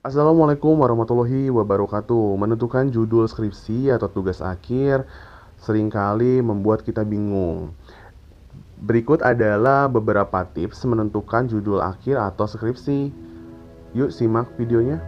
Assalamualaikum warahmatullahi wabarakatuh. Menentukan judul skripsi atau tugas akhir seringkali membuat kita bingung. Berikut adalah beberapa tips menentukan judul akhir atau skripsi. Yuk simak videonya.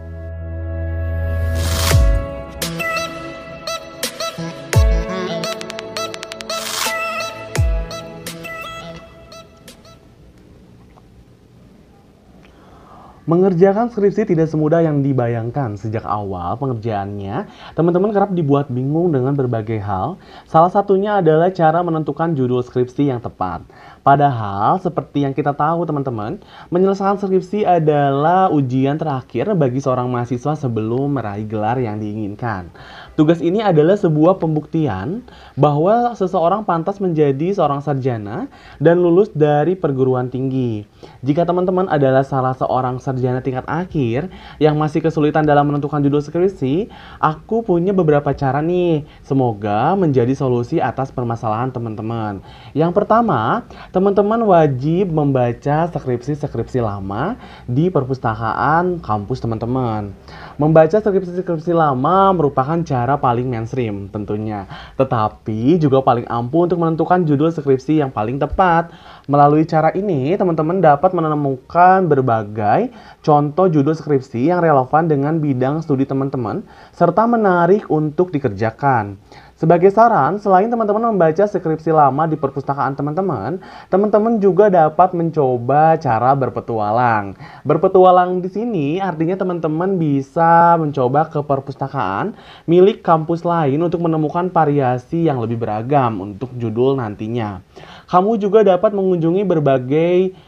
Mengerjakan skripsi tidak semudah yang dibayangkan. Sejak awal pengerjaannya, teman-teman kerap dibuat bingung dengan berbagai hal. Salah satunya adalah cara menentukan judul skripsi yang tepat. Padahal, seperti yang kita tahu teman-teman, menyelesaikan skripsi adalah ujian terakhir bagi seorang mahasiswa sebelum meraih gelar yang diinginkan. Tugas ini adalah sebuah pembuktian bahwa seseorang pantas menjadi seorang sarjana dan lulus dari perguruan tinggi. Jika teman-teman adalah salah seorang sarjana tingkat akhir yang masih kesulitan dalam menentukan judul skripsi, aku punya beberapa cara nih. Semoga menjadi solusi atas permasalahan teman-teman. Yang pertama, teman-teman wajib membaca skripsi-skripsi lama di perpustakaan kampus teman-teman. Membaca skripsi-skripsi lama merupakan cara paling mainstream tentunya, tetapi juga paling ampuh untuk menentukan judul skripsi yang paling tepat. Melalui cara ini, teman-teman dapat menemukan berbagai contoh judul skripsi yang relevan dengan bidang studi teman-teman, serta menarik untuk dikerjakan. Sebagai saran, selain teman-teman membaca skripsi lama di perpustakaan teman-teman, teman-teman juga dapat mencoba cara berpetualang. Berpetualang di sini artinya teman-teman bisa mencoba ke perpustakaan milik kampus lain untuk menemukan variasi yang lebih beragam untuk judul nantinya. Kamu juga dapat mengunjungi berbagai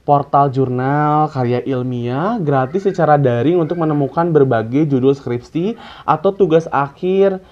portal jurnal karya ilmiah gratis secara daring untuk menemukan berbagai judul skripsi atau tugas akhir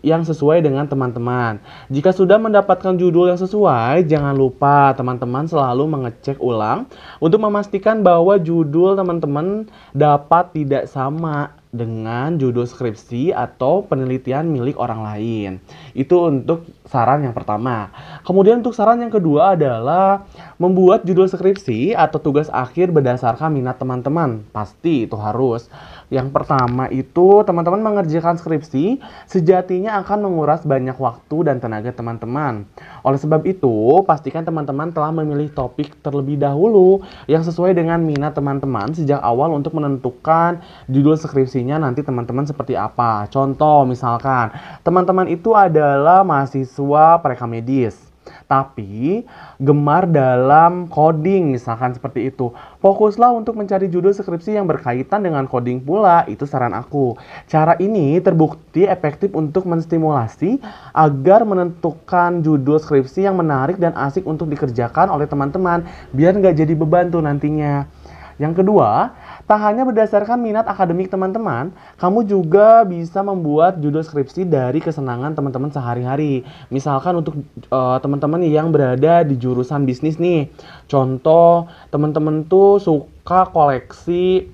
yang sesuai dengan teman-teman. Jika sudah mendapatkan judul yang sesuai, jangan lupa teman-teman selalu mengecek ulang untuk memastikan bahwa judul teman-teman dapat tidak sama dengan judul skripsi atau penelitian milik orang lain. Itu untuk saran yang pertama. Kemudian untuk saran yang kedua adalah membuat judul skripsi atau tugas akhir berdasarkan minat teman-teman. Pasti itu harus. Yang pertama itu teman-teman mengerjakan skripsi sejatinya akan menguras banyak waktu dan tenaga teman-teman. Oleh sebab itu, pastikan teman-teman telah memilih topik terlebih dahulu yang sesuai dengan minat teman-teman sejak awal untuk menentukan judul skripsinya nanti teman-teman seperti apa. Contoh misalkan, teman-teman itu adalah mahasiswa pereka medis, tapi gemar dalam coding misalkan seperti itu. Fokuslah untuk mencari judul skripsi yang berkaitan dengan coding pula, itu saran aku. Cara ini terbukti efektif untuk menstimulasi agar menentukan judul skripsi yang menarik dan asik untuk dikerjakan oleh teman-teman, biar nggak jadi beban tuh nantinya. Yang kedua, tak hanya berdasarkan minat akademik teman-teman, kamu juga bisa membuat judul skripsi dari kesenangan teman-teman sehari-hari. Misalkan untuk teman-teman yang berada di jurusan bisnis nih. Contoh, teman-teman tuh suka koleksi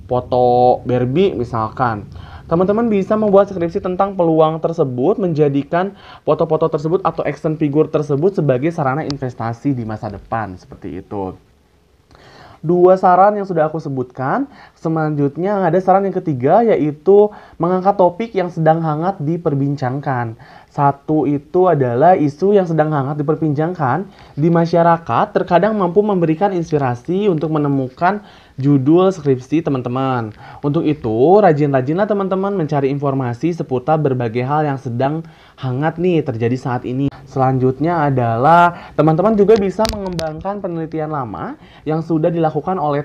foto Barbie misalkan. Teman-teman bisa membuat skripsi tentang peluang tersebut, menjadikan foto-foto tersebut atau action figure tersebut sebagai sarana investasi di masa depan, seperti itu. Dua saran yang sudah aku sebutkan. Selanjutnya ada saran yang ketiga, yaitu mengangkat topik yang sedang hangat diperbincangkan. Satu itu adalah isu yang sedang hangat diperbincangkan di masyarakat terkadang mampu memberikan inspirasi untuk menemukan judul skripsi teman-teman. Untuk itu, rajin-rajinlah teman-teman mencari informasi seputar berbagai hal yang sedang hangat nih terjadi saat ini. Selanjutnya adalah teman-teman juga bisa mengembangkan penelitian lama yang sudah dilakukan oleh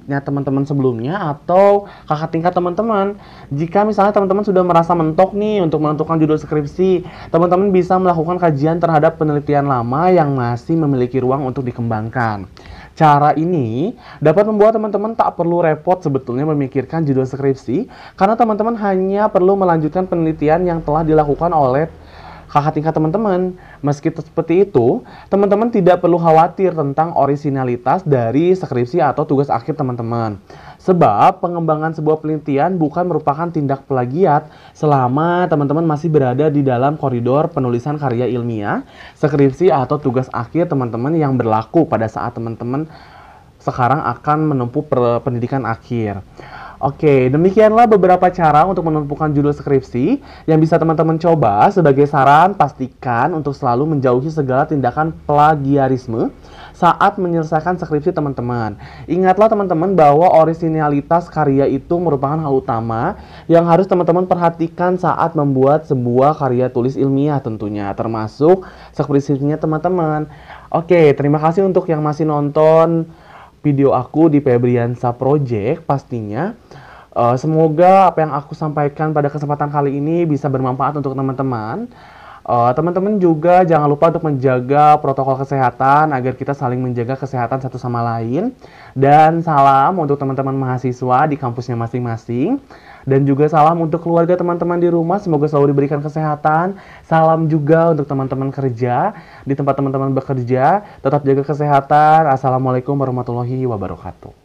teman-teman sebelumnya atau kakak tingkat teman-teman. Jika misalnya teman-teman sudah merasa mentok nih untuk menentukan judul skripsi, teman-teman bisa melakukan kajian terhadap penelitian lama yang masih memiliki ruang untuk dikembangkan. Cara ini dapat membuat teman-teman tak perlu repot sebetulnya memikirkan judul skripsi, karena teman-teman hanya perlu melanjutkan penelitian yang telah dilakukan oleh kakak tingkat teman-teman. Meski seperti itu, teman-teman tidak perlu khawatir tentang orisinalitas dari skripsi atau tugas akhir teman-teman. Sebab pengembangan sebuah penelitian bukan merupakan tindak plagiat selama teman-teman masih berada di dalam koridor penulisan karya ilmiah, skripsi atau tugas akhir teman-teman yang berlaku pada saat teman-teman sekarang akan menempuh pendidikan akhir. Oke, demikianlah beberapa cara untuk menentukan judul skripsi yang bisa teman-teman coba. Sebagai saran, pastikan untuk selalu menjauhi segala tindakan plagiarisme saat menyelesaikan skripsi teman-teman. Ingatlah teman-teman bahwa orisinalitas karya itu merupakan hal utama yang harus teman-teman perhatikan saat membuat sebuah karya tulis ilmiah tentunya, termasuk skripsinya teman-teman. Oke, terima kasih untuk yang masih nonton video aku di Febriansa Project pastinya. Semoga apa yang aku sampaikan pada kesempatan kali ini bisa bermanfaat untuk teman-teman. Teman-teman juga jangan lupa untuk menjaga protokol kesehatan agar kita saling menjaga kesehatan satu sama lain. Dan salam untuk teman-teman mahasiswa di kampusnya masing-masing. Dan juga salam untuk keluarga teman-teman di rumah, semoga selalu diberikan kesehatan. Salam juga untuk teman-teman kerja, di tempat teman-teman bekerja, tetap jaga kesehatan. Assalamualaikum warahmatullahi wabarakatuh.